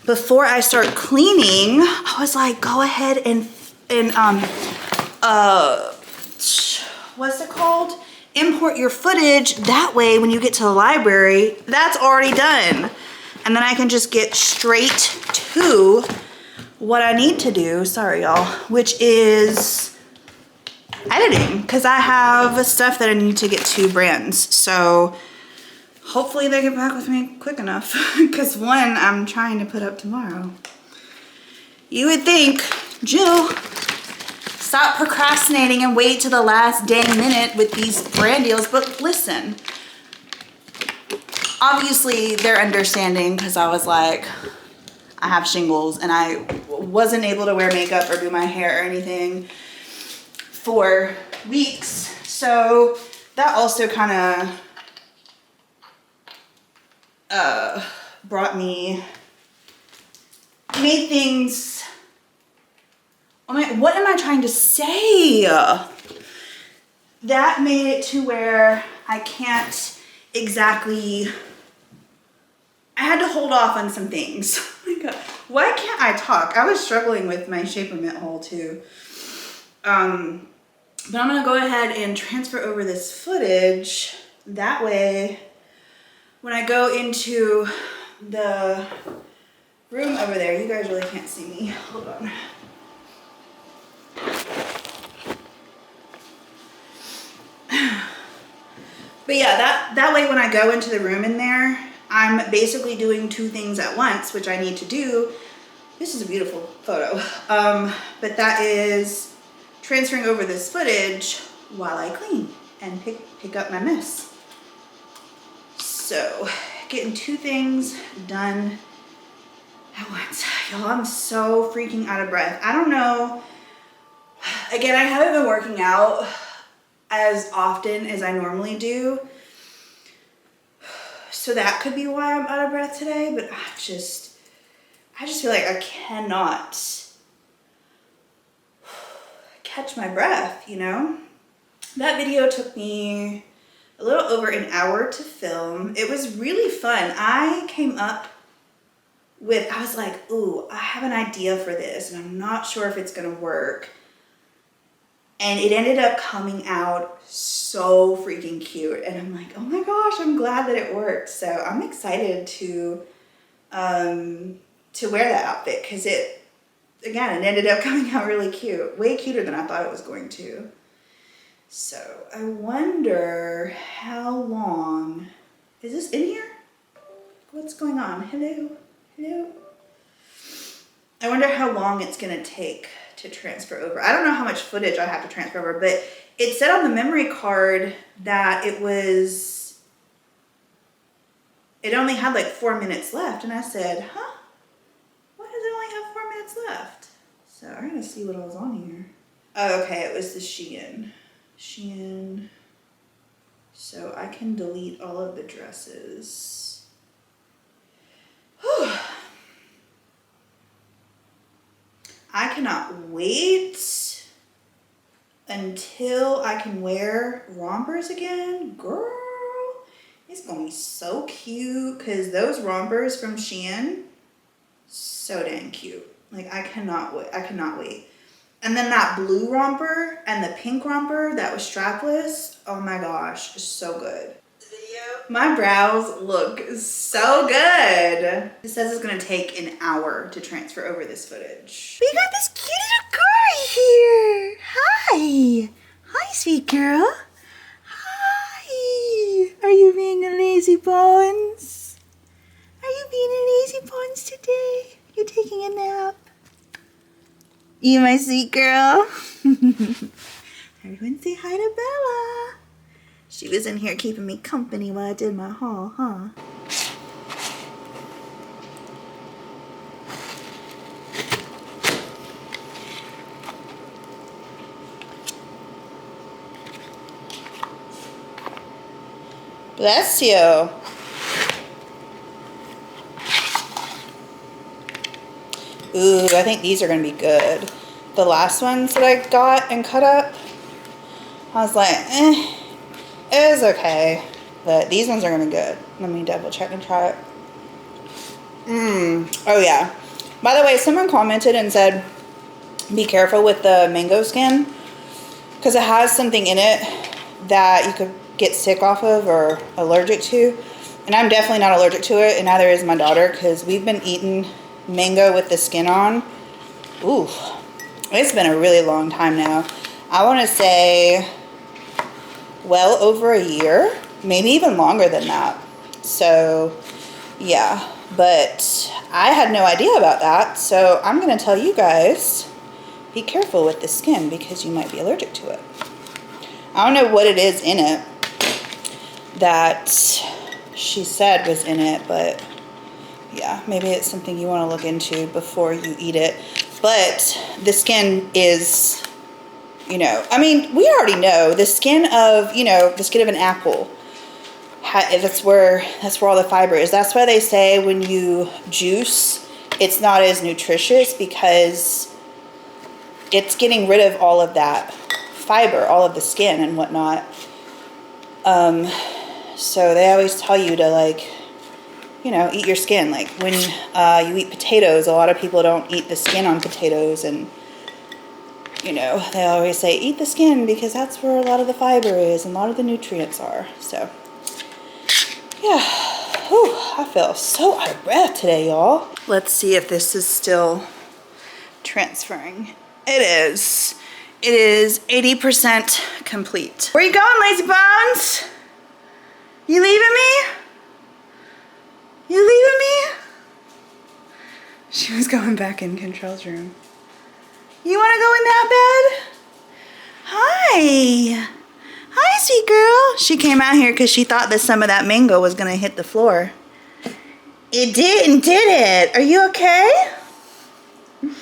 before I start cleaning, I was like, go ahead and what's it called? Import your footage. That way, when you get to the library, that's already done. And then I can just get straight to what I need to do, sorry y'all, which is editing, because I have stuff that I need to get to brands. So hopefully they get back with me quick enough, because one I'm trying to put up tomorrow. You would think, Jill, stop procrastinating and wait to the last dang minute with these brand deals, but listen, obviously they're understanding, because I was like, I have shingles and I wasn't able to wear makeup or do my hair or anything for weeks. So that also kind of made things, what am I trying to say? That made it to where I can't exactly, I had to hold off on some things. Oh my God, why can't I talk? I was struggling with my Shaper Mint haul too. But I'm gonna go ahead and transfer over this footage. That way, when I go into the room over there, you guys really can't see me. Hold on. But yeah, that way when I go into the room in there, I'm basically doing two things at once, which I need to do. This is a beautiful photo. But that is transferring over this footage while I clean and pick up my mess. So getting two things done at once. Y'all, I'm so freaking out of breath. I don't know. Again, I haven't been working out as often as I normally do. So that could be why I'm out of breath today, but I just feel like I cannot catch my breath, you know? That video took me a little over an hour to film. It was really fun. I came up with, I was like, ooh, I have an idea for this and I'm not sure if it's gonna work. And it ended up coming out so freaking cute. And I'm like, oh my gosh, I'm glad that it worked. So I'm excited to wear that outfit, because it ended up coming out really cute. Way cuter than I thought it was going to. So I wonder how long, is this in here? What's going on? Hello, hello. I wonder how long it's gonna take to transfer over. I don't know how much footage I have to transfer over, but it said on the memory card that it only had like 4 minutes left. And I said, huh? Why does it only have 4 minutes left? So I'm gonna see what was on here. Oh, okay, it was the Shein. So I can delete all of the dresses. Whew. I cannot wait until I can wear rompers again. Girl, it's gonna be so cute, because those rompers from Shein, so dang cute. Like, I cannot wait. And then that blue romper and the pink romper that was strapless, oh my gosh, so good. My brows look so good. It says it's gonna take an hour to transfer over this footage. We got this cute little girl here. Hi. Hi, sweet girl. Hi. Are you being a lazy bones? Are you being a lazy bones today? You're taking a nap. You my sweet girl. Everyone say hi to Bella. She was in here keeping me company while I did my haul, huh? Bless you. Ooh, I think these are gonna be good. The last ones that I got and cut up, I was like, it was okay. But these ones are gonna be good. Let me double check and try it. Oh yeah. By the way, someone commented and said, be careful with the mango skin because it has something in it that you could get sick off of or allergic to. And I'm definitely not allergic to it, and neither is my daughter, because we've been eating mango with the skin on. Ooh, it's been a really long time now. I want to say well over a year, maybe even longer than that. So yeah, but I had no idea about that. So I'm going to tell you guys, be careful with the skin because you might be allergic to it. I don't know what it is in it that she said was in it, but yeah, maybe it's something you want to look into before you eat it. But the skin is, you know, I mean, we already know the skin of, you know, the skin of an apple. That's where all the fiber is. That's why they say when you juice, it's not as nutritious because it's getting rid of all of that fiber, all of the skin and whatnot. So they always tell you to, like, you know, eat your skin. Like when you eat potatoes, a lot of people don't eat the skin on potatoes, and you know, they always say eat the skin because that's where a lot of the fiber is and a lot of the nutrients are. So yeah, whew, I feel so out of breath today, y'all. Let's see if this is still transferring. It is. It is 80% complete. Where you going, lazy bones? You leaving me? You leaving me? She was going back in Control's room. You want to go in that bed? Hi. Hi, sweet girl. She came out here because she thought that some of that mango was going to hit the floor. It didn't, did it? Are you okay? All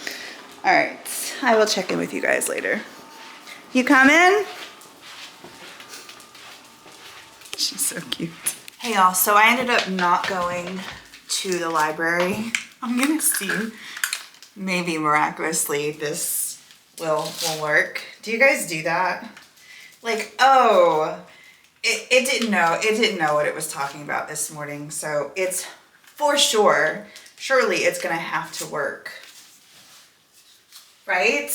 right. I will check in with you guys later. You coming? She's so cute. Hey y'all, so I ended up not going to the library. I'm gonna see, maybe miraculously this will work. Do you guys do that? Like, oh, it didn't know what it was talking about this morning. So it's for sure, surely it's gonna have to work. Right?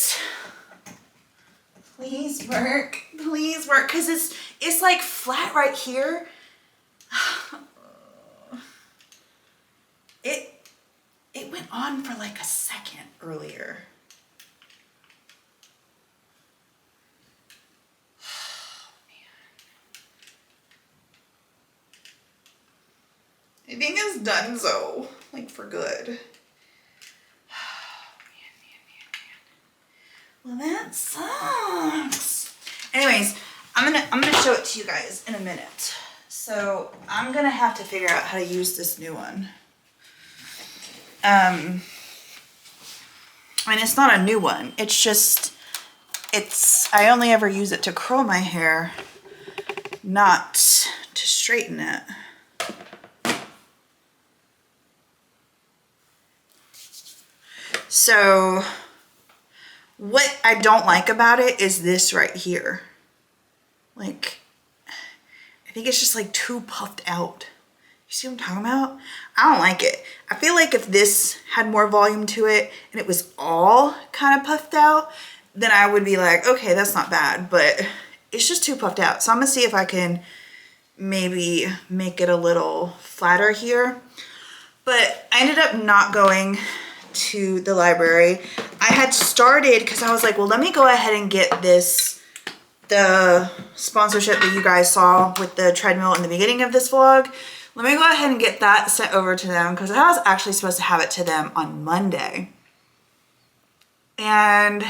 Please work, because it's like flat right here. It went on for like a second earlier. Oh, man. I think it's done so, like for good. Well, that sucks. Anyways, I'm gonna show it to you guys in a minute. So I'm gonna have to figure out how to use this new one. I mean, it's not a new one. It's just, I only ever use it to curl my hair, not to straighten it. So what I don't like about it is this right here. Like, I think it's just like too puffed out. You see what I'm talking about? I don't like it. I feel like if this had more volume to it and it was all kind of puffed out, then I would be like, okay, that's not bad, but it's just too puffed out. So I'm gonna see if I can maybe make it a little flatter here. But I ended up not going to the library. I had started because I was like, well, let me go ahead and get the sponsorship that you guys saw with the treadmill in the beginning of this vlog. Let me go ahead and get that sent over to them because I was actually supposed to have it to them on Monday. And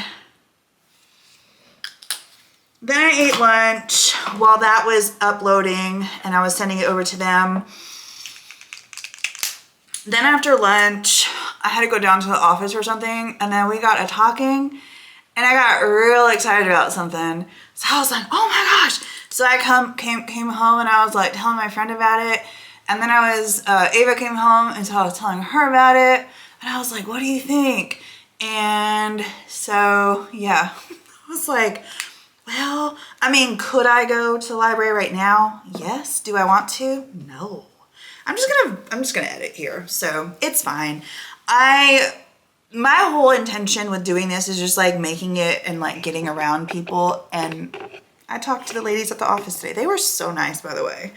then I ate lunch while that was uploading and I was sending it over to them. Then after lunch, I had to go down to the office or something, and then we got a talking, and I got real excited about something. So I was like, oh my gosh. So I came home and I was like telling my friend about it. And then Ava came home and so I was telling her about it. And I was like, what do you think? And so, yeah, I was like, well, I mean, could I go to the library right now? Yes. Do I want to? No. I'm just gonna edit here. So it's fine. My whole intention with doing this is just like making it and like getting around people. And I talked to the ladies at the office today. They were so nice, by the way.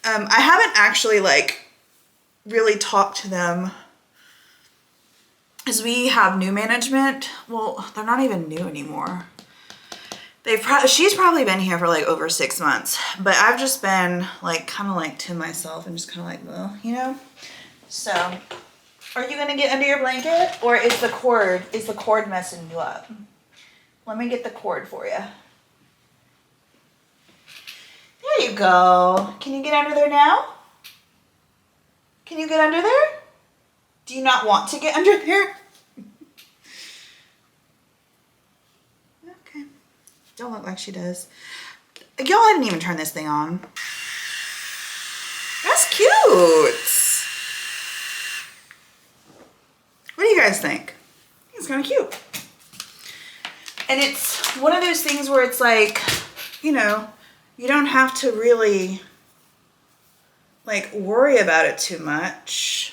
I haven't actually like really talked to them as we have new management. Well, they're not even new anymore. She's probably been here for like over 6 months, but I've just been like kind of like to myself and just kind of like, well, you know. So, are you gonna get under your blanket, or is the cord messing you up? Let me get the cord for you. There you go. Can you get under there now? Can you get under there? Do you not want to get under there? Okay. Don't look like she does. Y'all, I didn't even turn this thing on. That's cute. What do you guys think? I think it's kind of cute. And it's one of those things where it's like, you know, you don't have to really like worry about it too much,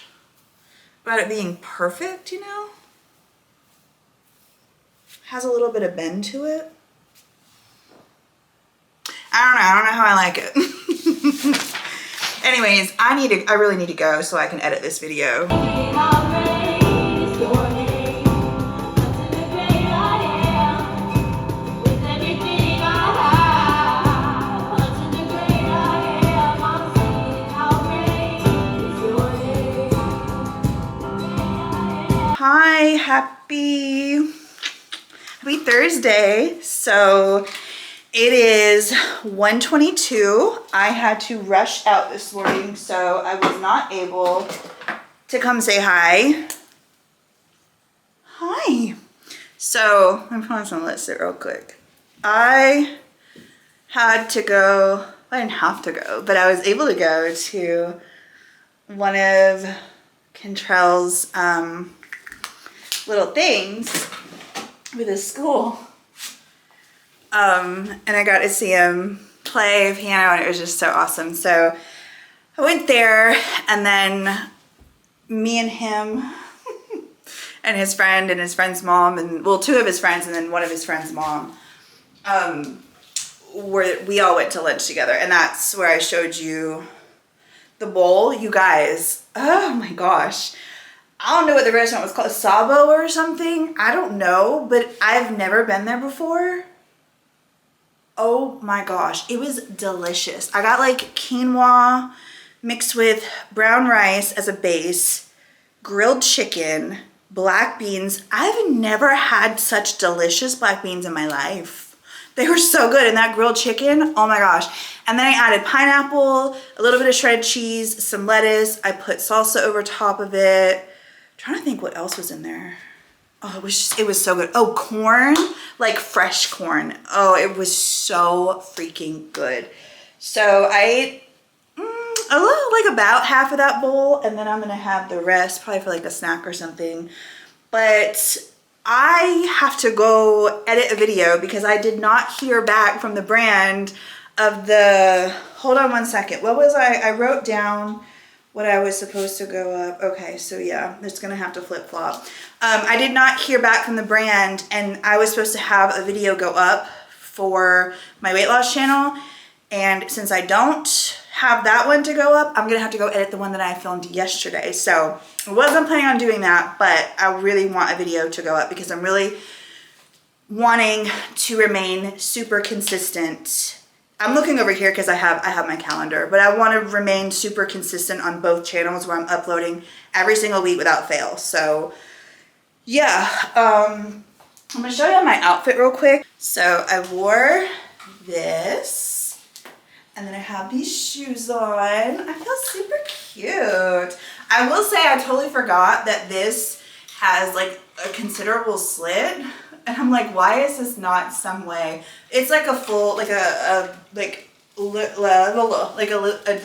about it being perfect, you know? Has a little bit of bend to it. I don't know how I like it. Anyways, I really need to go so I can edit this video. Hi, happy Thursday. So it is 1:22. I had to rush out this morning, so I was not able to come say hi. Hi. So I'm probably gonna let sit real quick. I had to go, I didn't have to go, but I was able to go to one of Kentrell's little things with his school. And I got to see him play piano and it was just so awesome. So I went there and then me and him and his friend's mom and, well, two of his friends and then one of his friend's mom, we all went to lunch together, and that's where I showed you the bowl. You guys, oh my gosh. I don't know what the restaurant was called, Sabo or something. I don't know, but I've never been there before. Oh my gosh, it was delicious. I got like quinoa mixed with brown rice as a base, grilled chicken, black beans. I've never had such delicious black beans in my life. They were so good. And that grilled chicken, oh my gosh. And then I added pineapple, a little bit of shredded cheese, some lettuce. I put salsa over top of it. I'm trying to think what else was in there. Oh, it was so good. Oh, corn, like fresh corn. Oh, it was so freaking good. So I ate a little, like about half of that bowl, and then I'm gonna have the rest probably for like a snack or something. But I have to go edit a video because I did not hear back from the brand of the, hold on one second. What was I wrote down what I was supposed to go up. Okay, so yeah, it's gonna have to flip-flop. I did not hear back from the brand, and I was supposed to have a video go up for my weight loss channel, and since I don't have that one to go up, I'm gonna have to go edit the one that I filmed yesterday. So I wasn't planning on doing that, but I really want a video to go up because I'm really wanting to remain super consistent. I'm looking over here because I have my calendar, but I want to remain super consistent on both channels where I'm uploading every single week without fail. So yeah, I'm gonna show you my outfit real quick. So I wore this, and then I have these shoes on. I feel super cute. I will say I totally forgot that this has like a considerable slit. And I'm like, why is this not some way? It's like a full, like a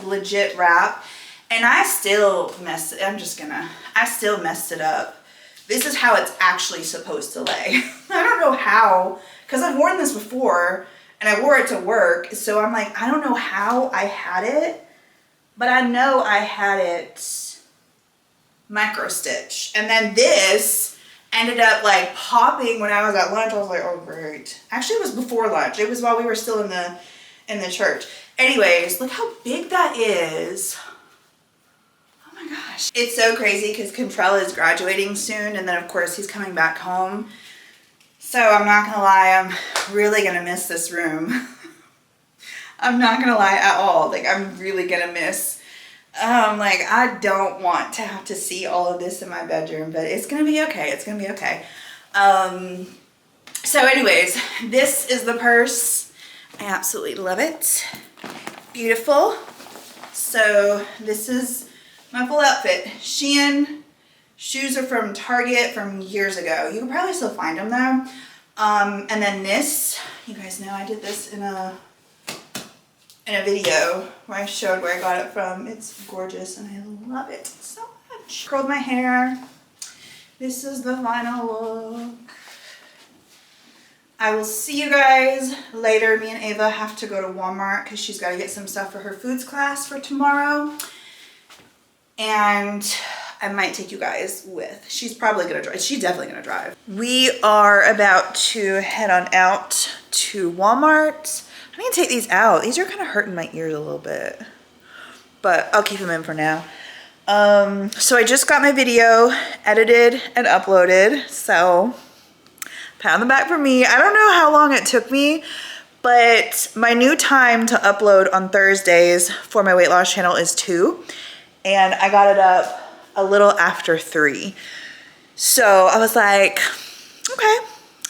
legit wrap. And I still messed it. I still messed it up. This is how it's actually supposed to lay. I don't know how, because I've worn this before and I wore it to work. So I'm like, I don't know how I had it, but I know I had it micro stitch. And then this ended up like popping when I was at lunch. I was like, oh great. Actually, it was before lunch. It was while we were still in the church. Anyways, look how big that is. Oh my gosh. It's so crazy because Contrell is graduating soon, and then of course he's coming back home. So I'm not gonna lie, I'm really gonna miss this room. I'm not gonna lie at all. Like, I'm really gonna miss like, I don't want to have to see all of this in my bedroom, but it's gonna be okay. It's gonna be okay. So anyways, this is the purse. I absolutely love it. Beautiful. So this is my full outfit. Shein shoes are from Target from years ago. You can probably still find them though. And then this, you guys know I did this in a video where I showed where I got it from. It's gorgeous and I love it so much. Curled my hair. This is the final look. I will see you guys later. Me and Ava have to go to Walmart because she's got to get some stuff for her foods class for tomorrow. And I might take you guys with. She's probably gonna drive. She's definitely gonna drive. We are about to head on out to Walmart. I need to take these out. These are kind of hurting my ears a little bit, but I'll keep them in for now. So I just got my video edited and uploaded. So pat on the back for me. I don't know how long it took me, but my new time to upload on Thursdays for my weight loss channel is 2. And I got it up a little after 3. So I was like, okay,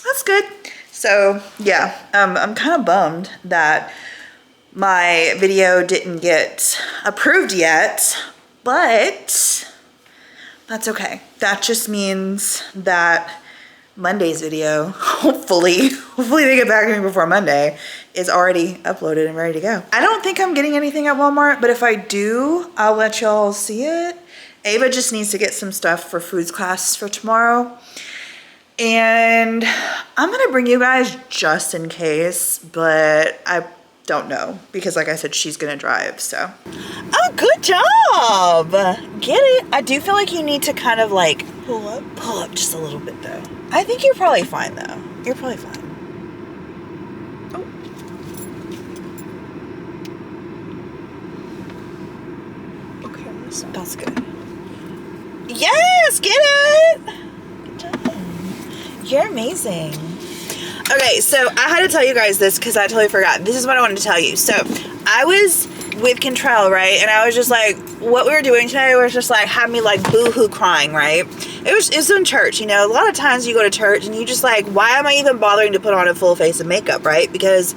that's good. So yeah, I'm kind of bummed that my video didn't get approved yet, but that's okay. That just means that Monday's video, hopefully they get back to me before Monday, is already uploaded and ready to go. I don't think I'm getting anything at Walmart, but if I do, I'll let y'all see it. Ava just needs to get some stuff for foods class for tomorrow. And I'm gonna bring you guys just in case, but I don't know because like I said, she's gonna drive, so. Oh, good job. Get it. I do feel like you need to kind of like pull up just a little bit though. I think you're probably fine though. You're probably fine. Oh. Okay, so that's good. Yes, get it. Good job. You're amazing. Okay, so I had to tell you guys this because I totally forgot. This is what I wanted to tell you. So I was with Contrell, right? And I was just like, what we were doing today was just like, had me like boo-hoo crying, right? It was in church, you know? A lot of times you go to church and you just like, why am I even bothering to put on a full face of makeup, right? Because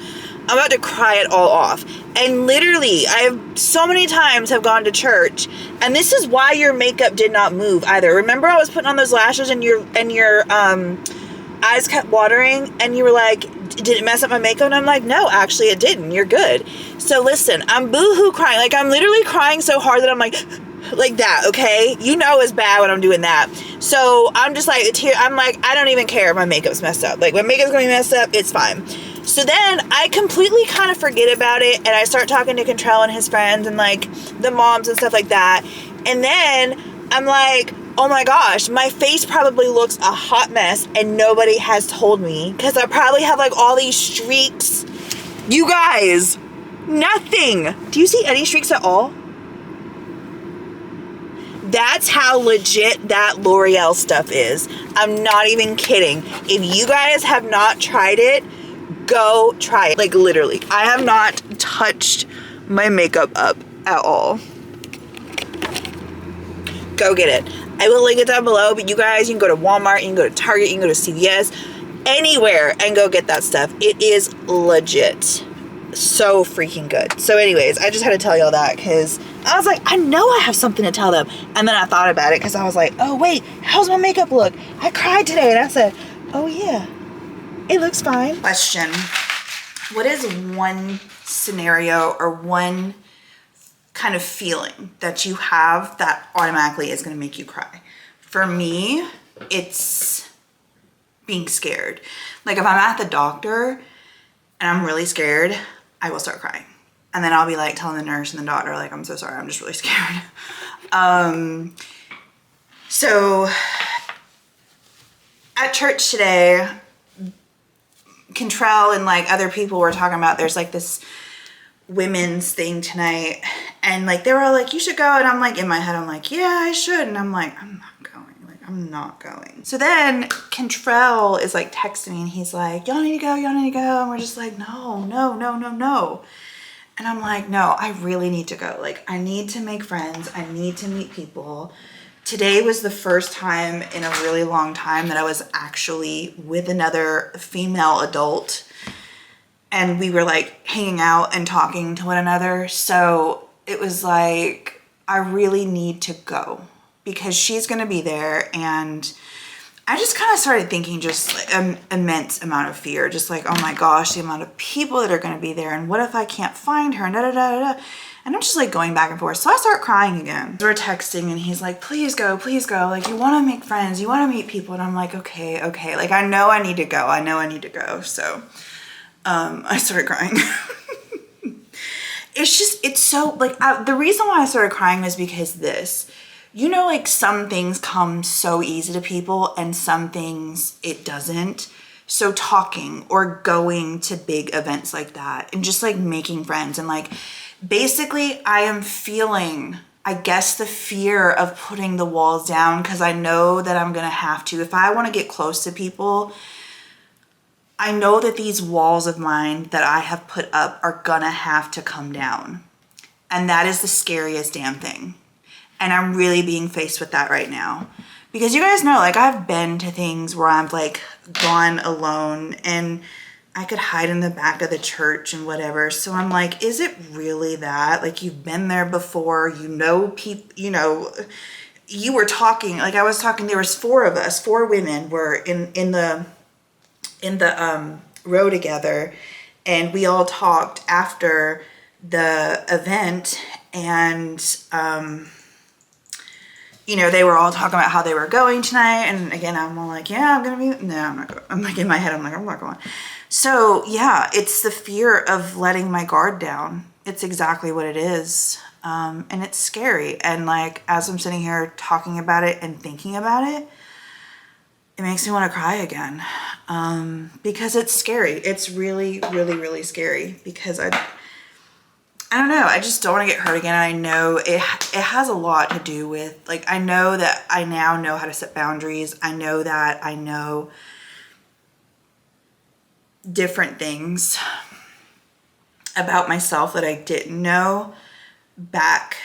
I'm about to cry it all off. And literally, I have so many times have gone to church, and this is why your makeup did not move either. Remember I was putting on those lashes and your eyes kept watering and you were like, did it mess up my makeup? And I'm like, no, actually it didn't. You're good. So listen, I'm boo-hoo crying. Like, I'm literally crying so hard that I'm like that, okay? You know it's bad when I'm doing that. So I'm just like, I'm like, I don't even care if my makeup's messed up. Like, when makeup's gonna be messed up, it's fine. So then I completely kind of forget about it, and I start talking to Contrell and his friends and like the moms and stuff like that. And then I'm like, oh my gosh, my face probably looks a hot mess and nobody has told me because I probably have like all these streaks. You guys, nothing. Do you see any streaks at all? That's how legit that L'Oreal stuff is. I'm not even kidding. If you guys have not tried it, go try it. Like, literally, I have not touched my makeup up at all. Go get it. I will link it down below, but you guys, you can go to Walmart, you can go to Target, you can go to CVS, anywhere, and go get that stuff. It is legit. So freaking good. So anyways, I just had to tell y'all that because I was like, I know I have something to tell them. And then I thought about it because I was like, oh wait, how's my makeup look? I cried today. And I said, oh yeah, It looks fine. Question. What is one scenario or one kind of feeling that you have that automatically is going to make you cry? For me, it's being scared. Like if I'm at the doctor and I'm really scared, I will start crying. And then I'll be like telling the nurse and the doctor, like, I'm so sorry, I'm just really scared. So at church today, Contrell and like other people were talking about there's like this women's thing tonight, and like they were all like, you should go, and I'm like in my head I'm like, yeah, I should, and I'm like, I'm not going. So then Contrell is like texting me and he's like, y'all need to go, and we're just like, no. And I'm like, no, I really need to go. Like I need to make friends, I need to meet people. Today was the first time in a really long time that I was actually with another female adult, and we were like hanging out and talking to one another. So it was like, I really need to go because she's gonna be there. And I just kind of started thinking just like an immense amount of fear, just like, oh my gosh, the amount of people that are gonna be there, and what if I can't find her, and da da da da da. And I'm just like going back and forth. So I start crying again. We're texting and he's like, please go, please go. Like you want to make friends, you want to meet people. And I'm like, okay. Like I know I need to go. So I started crying. It's so like, the reason why I started crying was because like some things come so easy to people and some things it doesn't. So talking or going to big events like that and just like making friends and like, basically, I am feeling, I guess, the fear of putting the walls down because I know that I'm going to have to. If I want to get close to people, I know that these walls of mine that I have put up are going to have to come down. And that is the scariest damn thing. And I'm really being faced with that right now. Because you guys know, like, I've been to things where I've, like, gone alone and I could hide in the back of the church and whatever. So I'm like, is it really that? Like you've been there before, you know, people, you know, you were talking, like I was talking, there was 4 of us, 4 women were in the row together, and we all talked after the event, and you know, they were all talking about how they were going tonight. And again, I'm all like, yeah, I'm gonna be, no, I'm not going. I'm like in my head, I'm like, I'm not going. So yeah, it's the fear of letting my guard down. It's exactly what it is. And it's scary. And like, as I'm sitting here talking about it and thinking about it, it makes me want to cry again. Because it's scary. It's really, really, really scary because I don't know. I just don't want to get hurt again. I know it has a lot to do with, like, I know that I now know how to set boundaries. I know that I know different things about myself that I didn't know back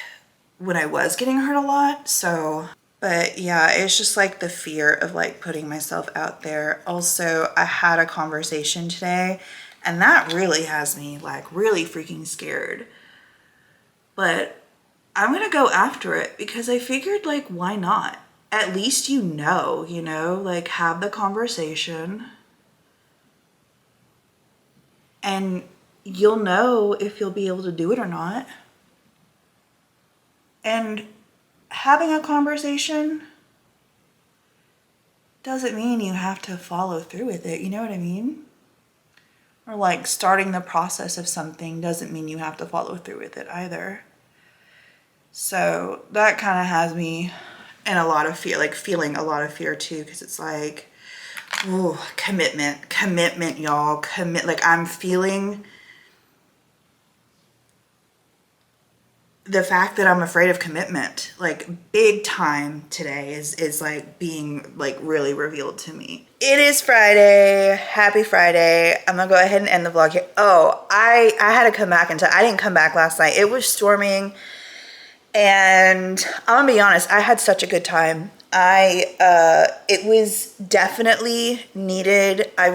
when I was getting hurt a lot. So, but yeah, it's just like the fear of like putting myself out there. Also, I had a conversation today and that really has me like really freaking scared. But I'm gonna go after it because I figured, like, why not? At least you know, like have the conversation and you'll know if you'll be able to do it or not. And having a conversation doesn't mean you have to follow through with it, you know what I mean? Or like starting the process of something doesn't mean you have to follow through with it either. So that kind of has me in a lot of fear, like feeling a lot of fear too, because it's like, ooh, commitment, y'all, like I'm feeling the fact that I'm afraid of commitment, like big time today is like being like really revealed to me. It is Friday. Happy Friday. I'm gonna go ahead and end the vlog here. Oh, I had to come back and I didn't come back last night. It was storming and I'm gonna be honest, I had such a good time. It was definitely needed. It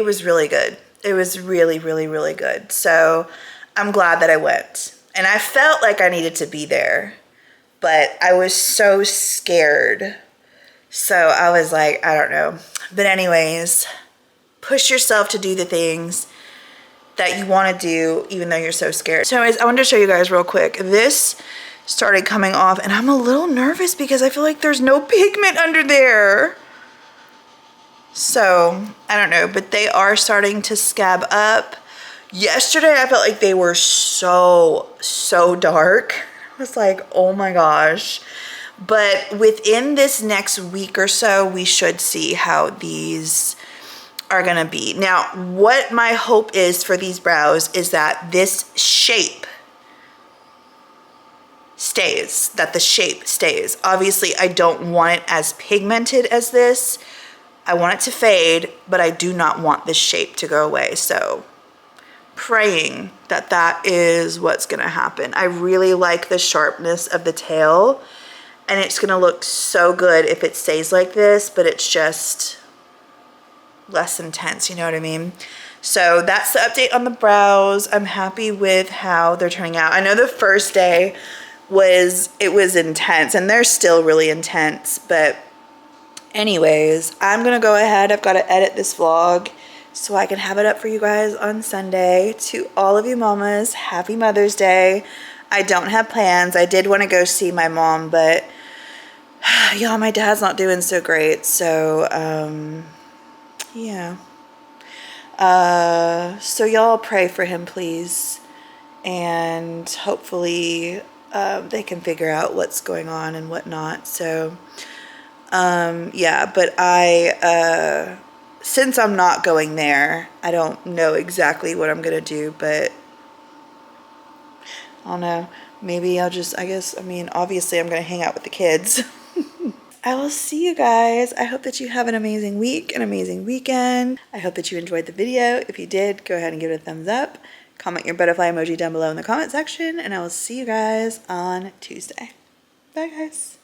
was really good. It was really, really, really good. So I'm glad that I went. And I felt like I needed to be there, but I was so scared So I was like, I don't know. But anyways, push yourself to do the things that you want to do even though you're so scared. So anyways, I wanted to show you guys real quick. This started coming off and I'm a little nervous because I feel like there's no pigment under there. So I don't know, but they are starting to scab up. Yesterday I felt like they were so dark. I was like, oh my gosh. But within this next week or so, we should see how these are gonna be. Now, what my hope is for these brows is that this shape stays, that the shape stays. Obviously, I don't want it as pigmented as this. I want it to fade, but I do not want this shape to go away. So praying that that is what's gonna happen. I really like the sharpness of the tail, and it's gonna look so good if it stays like this, but it's just less intense, you know what I mean? So that's the update on the brows. I'm happy with how they're turning out. I know the first day was intense, and they're still really intense, but anyways, I'm gonna go ahead. I've got to edit this vlog so I can have it up for you guys on Sunday. To all of you mamas, happy Mother's Day. I don't have plans. I did want to go see my mom, but y'all, my dad's not doing so great. So, yeah. So y'all pray for him, please. And hopefully they can figure out what's going on and whatnot. So, yeah, but since I'm not going there, I don't know exactly what I'm going to do, but I don't know. Maybe I'll just, I mean, obviously I'm going to hang out with the kids. I will see you guys. I hope that you have an amazing week, an amazing weekend. I hope that you enjoyed the video. If you did, go ahead and give it a thumbs up. Comment your butterfly emoji down below in the comment section, and I will see you guys on Tuesday. Bye, guys.